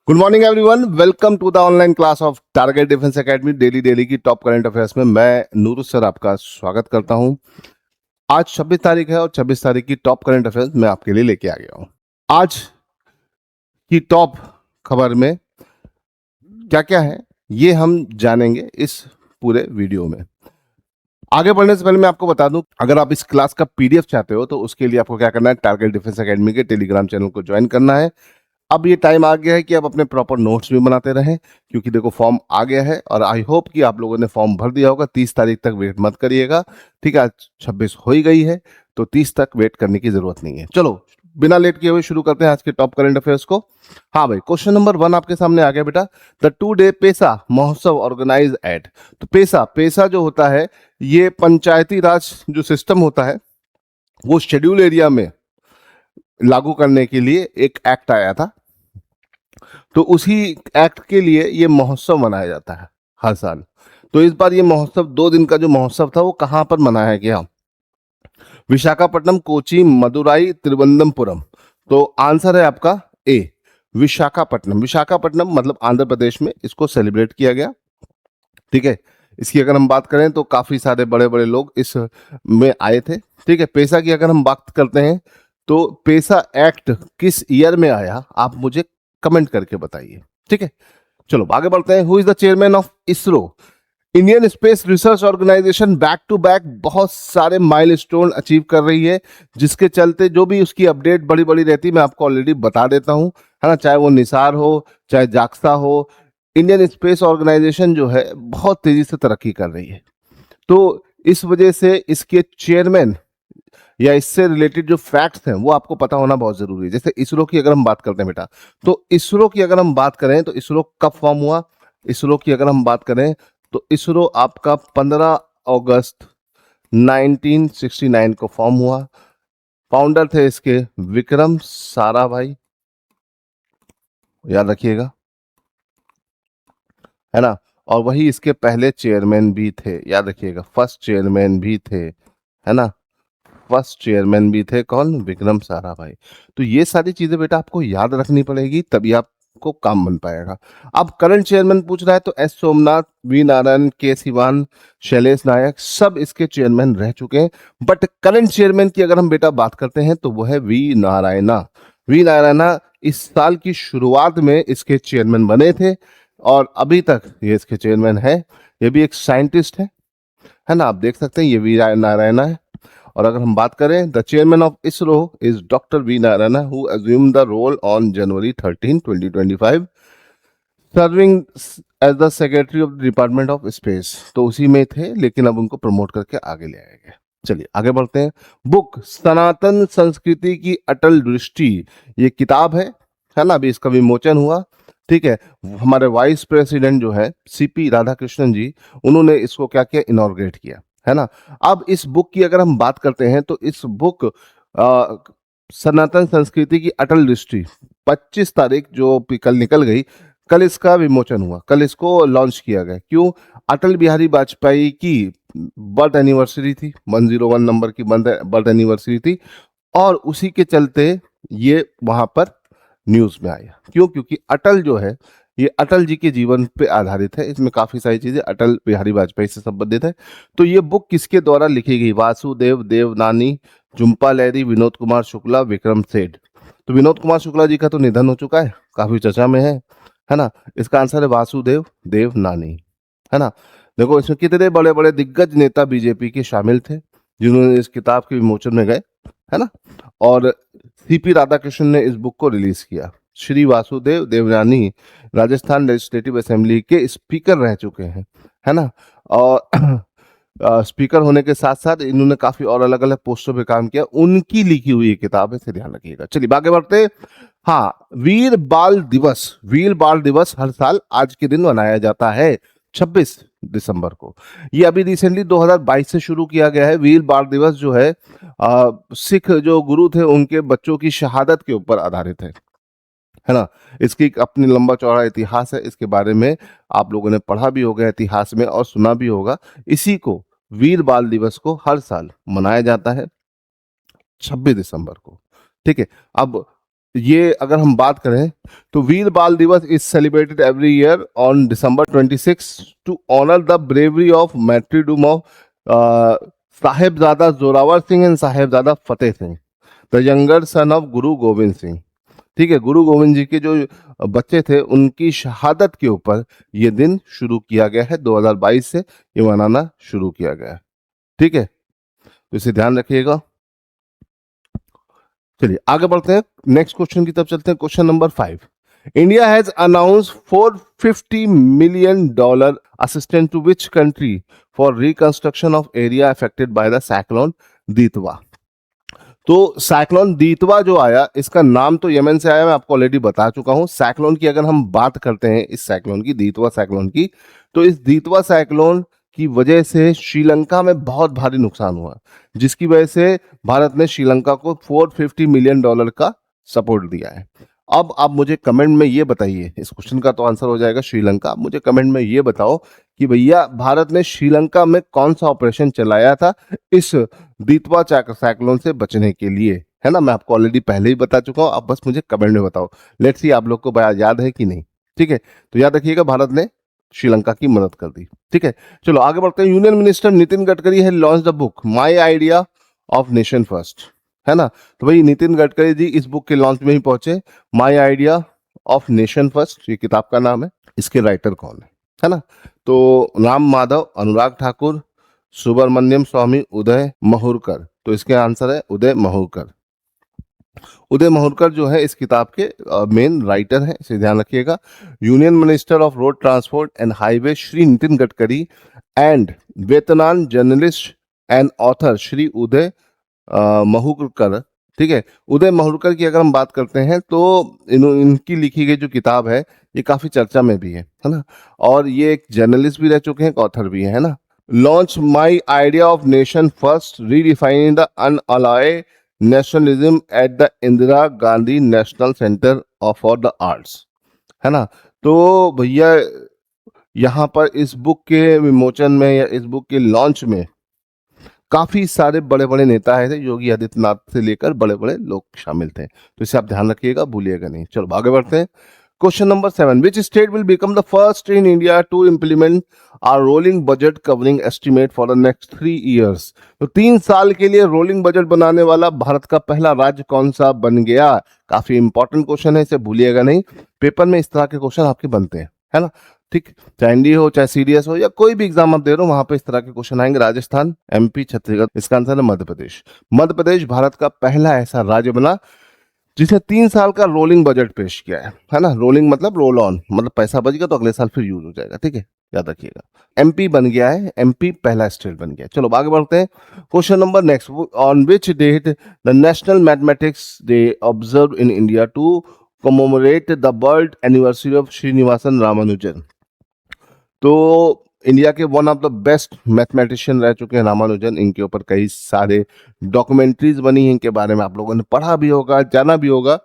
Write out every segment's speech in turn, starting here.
Good morning everyone, welcome to the online class of target defence academy. Daily की top current affairs में मैं Nurul sir आपका स्वागत करता हूं। आज 26 तारीख है और 26 तारीख की टॉप करंट अफेयर्स मैं आपके लिए लेके आ गया हूं। आज की टॉप खबर में क्या क्या है ये हम जानेंगे इस पूरे वीडियो में। आगे बढ़ने से पहले मैं आपको बता दूं, अगर आप इस क्लास का पीडीएफ चाहते हो तो उसके लिए आपको क्या करना है, टारगेट डिफेंस एकेडमी के टेलीग्राम चैनल को ज्वाइन करना है। अब ये टाइम आ गया है कि आप अपने प्रॉपर नोट्स भी बनाते रहें, क्योंकि देखो फॉर्म आ गया है और आई होप कि आप लोगों ने फॉर्म भर दिया होगा। 30 तारीख तक वेट मत करिएगा, ठीक है। आज 26 हो ही गई है तो 30 तक वेट करने की जरूरत नहीं है। चलो बिना लेट किए हुए शुरू करते हैं आज के टॉप करंट अफेयर्स को। हाँ भाई, क्वेश्चन नंबर 1 आपके सामने आ गया बेटा। द 2 डे पेसा महोत्सव ऑर्गेनाइज एट। तो पेसा जो होता है ये पंचायती राज जो सिस्टम होता है वो शेड्यूल एरिया में लागू करने के लिए एक एक्ट आया था। तो उसी एक्ट के लिए ये महोत्सव मनाया जाता है हर साल। तो इस बार ये महोत्सव 2 दिन का जो महोत्सव था वो कहाँ पर मनाया गया? विशाखापट्टनम, कोची, मदुराई, तिरुवनंतपुरम। तो आंसर है आपका ए, विशाखापट्टनम। विशाखापट्टनम मतलब आंध्र प्रदेश में इसको सेलिब्रेट किया गया, ठीक है। इसकी अगर हम बात करें तो काफी सारे बड़े बड़े लोग इस में आए थे, ठीक है। पेसा की अगर हम बात करते हैं तो पेसा एक्ट किस ईयर में आया आप मुझे कमेंट करके बताइए, ठीक है। चलो आगे बढ़ते हैं। Who is the chairman of ISRO? Indian space research organisation back to back बहुत सारे माइलस्टोन अचीव कर रही है, जिसके चलते जो भी उसकी अपडेट बड़ी बड़ी रहती है मैं आपको ऑलरेडी बता देता हूं, है ना। चाहे वो निसार हो चाहे जाक्सा हो, इंडियन स्पेस ऑर्गेनाइजेशन जो है बहुत तेजी से तरक्की कर रही है। तो इस वजह से इसके चेयरमैन या इससे रिलेटेड जो फैक्ट्स हैं वो आपको पता होना बहुत जरूरी है। जैसे इसरो की अगर हम बात करते हैं बेटा, तो इसरो की अगर हम बात करें तो इसरो कब फॉर्म हुआ? इसरो की अगर हम बात करें तो इसरो आपका 15 अगस्त 1969 को फॉर्म हुआ। फाउंडर थे इसके विक्रम साराभाई, याद रखिएगा, है ना। और वही इसके पहले चेयरमैन भी थे, याद रखिएगा, फर्स्ट चेयरमैन भी थे, है ना। फर्स्ट चेयरमैन भी थे कौन? विक्रम साराभाई। तो ये सारी चीजें बेटा आपको याद रखनी पड़ेगी, तभी आपको काम बन पाएगा। अब करंट चेयरमैन पूछ रहा है तो एस सोमनाथ, वी नारायण, के सिवान, शैलेश नायक सब इसके चेयरमैन रह चुके हैं। बट करंट चेयरमैन की अगर हम बेटा बात करते हैं तो वो है वी नारायणा। वी नारायणा इस साल की शुरुआत में इसके चेयरमैन बने थे और अभी तक ये इसके चेयरमैन है। ये भी एक साइंटिस्ट है ना। आप देख सकते हैं ये वी नारायणा है। और अगर हम बात करें, the chairman of ISRO is doctor V Narayana who assume the role on January 13 2025, serving as the secretary of the department of space. तो उसी में थे लेकिन अब उनको प्रमोट करके आगे ले आया गया। चलिए आगे बढ़ते हैं। बुक सनातन संस्कृति की अटल दृष्टि, ये किताब है ना। अभी इसका विमोचन हुआ, ठीक है। हमारे वाइस प्रेसिडेंट जो है सीपी राधाकृष्णन जी, उन्होंने इसको क्या किया, इनॉर्गेट किया, है ना। अब इस बुक की अगर हम बात करते हैं तो इस बुक सनातन संस्कृति की अटल दृष्टि 25 तारीख जो कल निकल गई, कल इसका विमोचन हुआ, कल इसको लॉन्च किया गया। क्यों? अटल बिहारी वाजपेयी की बर्थ एनिवर्सरी थी, 101 नंबर की बर्थ एनिवर्सरी थी और उसी के चलते ये वहां पर न्यूज में आया। क्यों? क्योंकि अटल जो है ये अटल जी के जीवन पे आधारित है। इसमें काफी सारी चीजें अटल बिहारी वाजपेयी से संबंधित है। तो ये बुक किसके द्वारा लिखी गई? वासुदेव देवनानी, झुम्पा लाहिरी, विनोद कुमार शुक्ला, विक्रम सेठ। तो विनोद कुमार शुक्ला जी का तो निधन हो चुका है, काफी चर्चा में है ना। इसका आंसर है वासुदेव देवनानी, है ना। देखो इसमें कितने बड़े बड़े दिग्गज नेता बीजेपी के शामिल थे जिन्होंने इस किताब के विमोचन में गए, है ना। और सीपी राधाकृष्णन ने इस बुक को रिलीज किया। श्री वासुदेव देवनानी राजस्थान लेजिस्लेटिव असेंबली के स्पीकर रह चुके हैं, है ना। और स्पीकर होने के साथ साथ इन्होंने काफी और अलग अलग पोस्टों पे काम किया। उनकी लिखी हुई ये किताब है, इसे ध्यान रखिएगा। चलिए आगे बढ़ते। हाँ, वीर बाल दिवस, वीर बाल दिवस हर साल आज के दिन मनाया जाता है 26 दिसंबर को। ये अभी रिसेंटली 2022 से शुरू किया गया है। वीर बाल दिवस जो है सिख जो गुरु थे उनके बच्चों की शहादत के ऊपर आधारित है ना। इसकी एक अपनी लंबा चौड़ा इतिहास है, इसके बारे में आप लोगों ने पढ़ा भी होगा इतिहास में और सुना भी होगा। इसी को वीर बाल दिवस को हर साल मनाया जाता है 26 दिसंबर को, ठीक है। अब ये अगर हम बात करें तो Veer Bal Diwas is celebrated every year on December 26 to honour the bravery of martyrdom of Sahibzada Zorawar Singh and Sahibzada Fateh Singh, the younger son of Guru Gobind Singh. ठीक है, गुरु गोविंद जी के जो बच्चे थे उनकी शहादत के ऊपर ये दिन शुरू किया गया है, 2022 से ये मनाना शुरू किया गया है। ठीक है, तो इसे ध्यान रखिएगा। चलिए आगे बढ़ते हैं, नेक्स्ट क्वेश्चन की तरफ चलते हैं। Question number 5, India has announce $450 million assistance to which country for reconstruction of area affected by the cyclone Ditwah. तो साइक्लोन दीतवा जो आया, इसका नाम तो यमन से आया, मैं आपको ऑलरेडी बता चुका हूं। साइक्लोन की अगर हम बात करते हैं, इस साइक्लोन की, दीतवा साइक्लोन की, तो इस दीतवा साइक्लोन की वजह से श्रीलंका में बहुत भारी नुकसान हुआ, जिसकी वजह से भारत ने श्रीलंका को $450 मिलियन का सपोर्ट दिया है। अब आप मुझे कमेंट में ये बताइए, इस क्वेश्चन का तो आंसर हो जाएगा श्रीलंका। आप मुझे कमेंट में ये बताओ कि भैया भारत ने श्रीलंका में कौन सा ऑपरेशन चलाया था इस दीतवा साइक्लोन से बचने के लिए, है ना। मैं आपको ऑलरेडी पहले ही बता चुका हूं, आप बस मुझे कमेंट में बताओ। लेट्स सी आप लोग को याद है कि नहीं। ठीक है, तो याद रखिएगा, भारत ने श्रीलंका की मदद कर दी। ठीक है, चलो आगे बढ़ते हैं। यूनियन मिनिस्टर नितिन गडकरी है launch the book my idea of nation first, है ना। तो भाई नितिन गडकरी जी इस बुक के लॉन्च में ही पहुंचे। माई आइडिया ऑफ नेशन फर्स्ट ये किताब का नाम है। इसके राइटर कौन है ना। तो राम माधव, अनुराग ठाकुर, सुब्रमण्यम स्वामी, उदय महुरकर। तो इसके आंसर है उदय महुरकर। उदय महुरकर जो है इस किताब के मेन राइटर हैं, इसे ध्यान रखिएगा। Union minister of road transport and highway Shri Nitin Gadkari and veteran journalist and author Shri Uday Mahurkar. ठीक है, उदय महुरकर की अगर हम बात करते हैं तो इनकी लिखी गई जो किताब है ये काफी चर्चा में भी है ना। और ये एक जर्नलिस्ट भी रह चुके हैं, एक ऑथर भी है ना। Launch my idea of nation first redefining the unalloyed nationalism at the Indira Gandhi national centre for the arts, है ना। तो भैया यहाँ पर इस बुक के विमोचन में या इस बुक के लॉन्च में काफी सारे बड़े बड़े नेता आए थे, योगी आदित्यनाथ से लेकर बड़े बड़े लोग शामिल थे। तो इसे आप ध्यान रखिएगा, भूलिएगा नहीं। चलो आगे बढ़ते हैं। Question number 7, which state will become the first in India to implement a rolling budget covering estimate for the next 3 years। तो 3 साल के लिए रोलिंग बजट बनाने वाला भारत का पहला राज्य कौन सा बन गया। काफी इंपॉर्टेंट क्वेश्चन है, इसे भूलिएगा नहीं। पेपर में इस तरह के क्वेश्चन आपके बनते हैं, है ना। ठीक, चाहे एनडीए हो, चाहे सीडीएस हो, या कोई भी एग्जाम आप दे रहे हो, वहां पे इस तरह के क्वेश्चन आएंगे। राजस्थान, एमपी, छत्तीसगढ़। इसका आंसर है मध्य प्रदेश। मध्य प्रदेश भारत का पहला ऐसा राज्य बना जिसने 3 साल का रोलिंग बजट पेश किया है ना। रोलिंग मतलब रोल ऑन, मतलब पैसा बच गया तो अगले साल फिर यूज हो जाएगा। ठीक है, याद रखिएगा। एमपी बन गया है, एमपी पहला स्टेट बन गया। चलो आगे बढ़ते हैं। Question number next, on which date the national mathematics day observe in India to commemorate the birth anniversary of Srinivasan Ramanujan. तो इंडिया के one of the best mathematician रह चुके हैं रामानुजन। इनके ऊपर कई सारे डॉक्यूमेंट्रीज बनी हैं, इनके बारे में आप लोगों ने पढ़ा भी होगा, जाना भी होगा।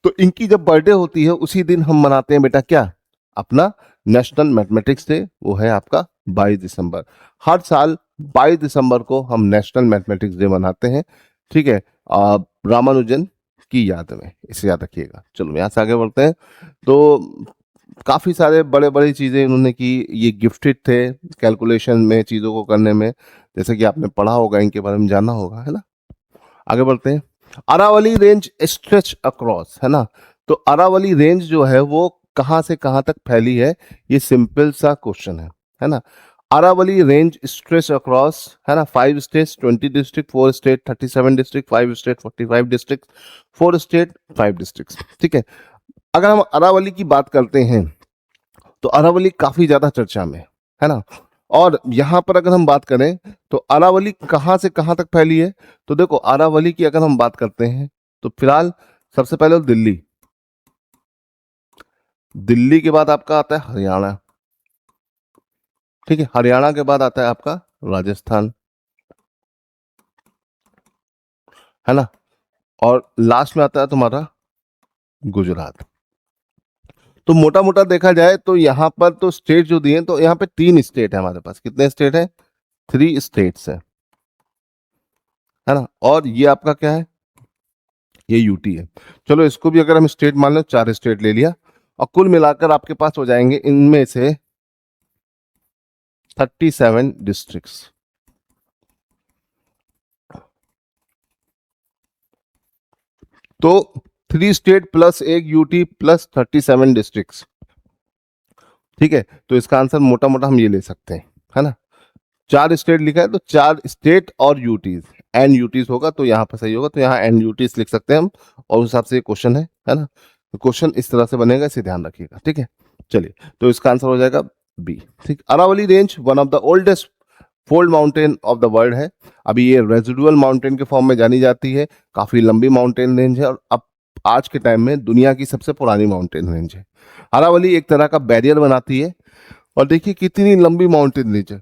तो इनकी जब बर्थडे होती है उसी दिन हम मनाते हैं बेटा क्या, अपना नेशनल मैथमेटिक्स डे। वो है आपका 22 दिसंबर। हर साल 22 दिसंबर को हम नेशनल मैथमेटिक्स डे मनाते हैं। ठीक है, रामानुजन की याद में, इसे याद रखिएगा। चलो यहाँ से आगे बढ़ते हैं। तो काफ़ी सारे बड़े बड़ी चीज़ें इन्होंने की। ये गिफ्टेड थे कैलकुलेशन में, चीज़ों को करने में, जैसे कि आपने पढ़ा होगा, इनके बारे में जानना होगा, है ना। आगे बढ़ते हैं। अरावली रेंज स्ट्रेच अक्रॉस, है ना। तो अरावली रेंज जो है वो कहाँ से कहाँ तक फैली है, ये सिंपल सा क्वेश्चन है ना। अरावली रेंज स्ट्रेच अक्रॉस, है ना, 5 states, 20 district, 4 state, 37 district, 5 state, 45 district, 4 state, 5 district. ठीक है, अगर हम अरावली की बात करते हैं तो अरावली काफी ज्यादा चर्चा में है ना। और यहां पर अगर हम बात करें तो अरावली कहां से कहां तक फैली है, तो देखो अरावली की अगर हम बात करते हैं तो फिलहाल सबसे पहले तो दिल्ली, दिल्ली के बाद आपका आता है हरियाणा। ठीक है, हरियाणा के बाद आता है आपका राजस्थान, है ना। और लास्ट में आता है तुम्हारा गुजरात। तो मोटा मोटा देखा जाए तो यहाँ पर तो स्टेट जो दिए, तो यहाँ पे 3 स्टेट है हमारे पास। कितने स्टेट है, 3 स्टेट्स है ना। और ये आपका क्या है, ये यूटी है। चलो इसको भी अगर हम स्टेट मान लो, 4 स्टेट ले लिया, और कुल मिलाकर आपके पास हो जाएंगे इनमें से 37 डिस्ट्रिक्ट्स। तो 3 स्टेट प्लस एक यूटी प्लस 37 डिस्ट्रिक्ट्स। ठीक है, तो इसका आंसर मोटा मोटा हम ये ले सकते हैं, है ना। 4 स्टेट लिखा है तो 4 स्टेट और यूटीज, एन यूटीज होगा तो यहाँ पर सही होगा, तो यहाँ एन यूटीज लिख सकते हैं हम, और उस हिसाब से ये क्वेश्चन है ना। तो क्वेश्चन इस तरह से बनेगा, इसे ध्यान रखिएगा, ठीक है। चलिए, तो इसका आंसर हो जाएगा बी। ठीक, Aravalli range one of the oldest fold mountain of the world है। अभी ये रेजिडुअल माउंटेन के फॉर्म में जानी जाती है, काफी लंबी माउंटेन रेंज है, और अब आज के टाइम में दुनिया की सबसे पुरानी माउंटेन रेंज है। अरावली एक तरह का बैरियर बनाती है, और देखिए कितनी लंबी माउंटेन रेंज है,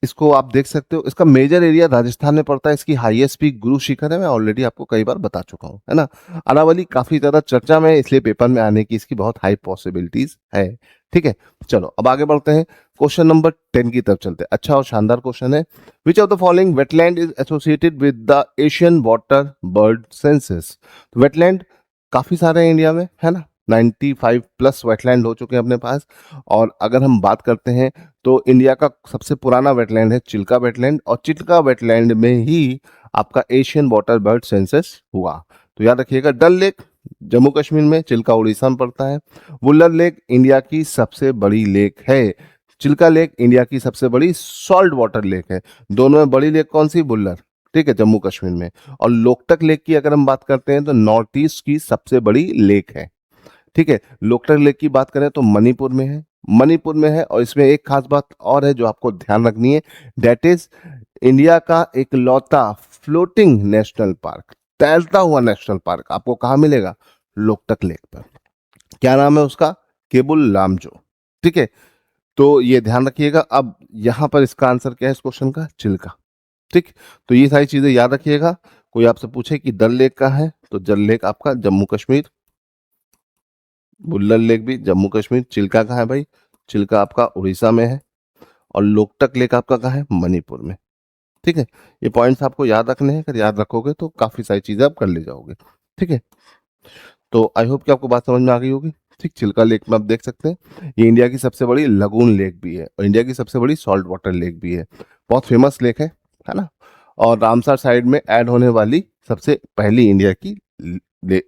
इसको आप देख सकते हो। इसका मेजर एरिया राजस्थान में पड़ता है, इसकी हाईएस्ट पीक गुरु शिखर है, मैं ऑलरेडी आपको कई बार बता चुका हूं, है ना। अरावली काफी ज्यादा चर्चा में है, इसलिए पेपर में आने की इसकी बहुत हाई पॉसिबिलिटीज है। ठीक है, चलो अब आगे बढ़ते हैं, क्वेश्चन नंबर 10 की तरफ चलते हैं। अच्छा और शानदार क्वेश्चन है, which of the following wetland is associated with the Asian water bird census. Wetland काफी सारे हैं इंडिया में, है ना, 95 प्लस वेटलैंड हो चुके हैं अपने पास। और अगर हम बात करते हैं तो इंडिया का सबसे पुराना वेटलैंड है चिल्का वेटलैंड, और चिल्का वेटलैंड में ही आपका एशियन वाटर बर्ड सेंसस हुआ। तो याद रखिएगा, डल लेक जम्मू कश्मीर में, चिल्का उड़ीसा में पड़ता है। वुल्लर लेक इंडिया की सबसे बड़ी लेक है, चिल्का लेक इंडिया की सबसे बड़ी सॉल्ट वाटर लेक है। दोनों में बड़ी लेक कौन सी, बुल्लर, ठीक है, जम्मू कश्मीर में। और लोकटक लेक की अगर हम बात करते हैं तो नॉर्थ ईस्ट की सबसे बड़ी लेक है। ठीक है, लोकटक लेक की बात करें तो मणिपुर में है, मणिपुर में है। और इसमें एक खास बात और है जो आपको ध्यान रखनी है, दैट इज इंडिया का इकलौता फ्लोटिंग नेशनल पार्क, तैरता हुआ नेशनल पार्क आपको कहाँ मिलेगा, लोकटक लेक पर। क्या नाम है उसका, केबुल लामजो। ठीक है, तो ये ध्यान रखिएगा। अब यहां पर इसका आंसर क्या है इस क्वेश्चन का, चिल्का। ठीक, तो ये सारी चीजें याद रखिएगा। कोई आपसे पूछे कि डल लेक का है तो डल लेक आपका जम्मू कश्मीर, बुल्लर लेक भी जम्मू कश्मीर, चिल्का कहाँ है भाई, चिल्का आपका उड़ीसा में है, और लोकटक लेक आपका कहाँ है, मणिपुर में। ठीक है, ये पॉइंट्स आपको याद रखने हैं, अगर याद रखोगे तो काफी सारी चीजें आप कर ले जाओगे। ठीक है, तो आई होप कि आपको बात समझ में आ गई होगी। ठीक, चिल्का लेक में आप देख सकते हैं ये इंडिया की सबसे बड़ी लगून लेक भी है, और इंडिया की सबसे बड़ी सॉल्ट वाटर लेक भी है, बहुत फेमस लेक है ना। और रामसर साइड में ऐड होने वाली सबसे पहली इंडिया की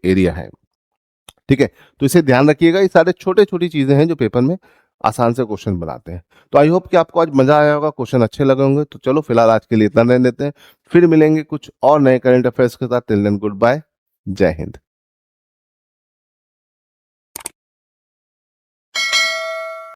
एरिया है। ठीक है, तो इसे ध्यान रखिएगा, ये सारे छोटे छोटी चीजें हैं जो पेपर में आसान से क्वेश्चन बनाते हैं। तो आई होप कि आपको आज मजा आया होगा, क्वेश्चन अच्छे लगे होंगे। तो चलो फिलहाल आज के लिए इतना रहने देते हैं, फिर मिलेंगे कुछ और नए करंट अफेयर्स के साथ। टिल देन गुड बाय, जय हिंद।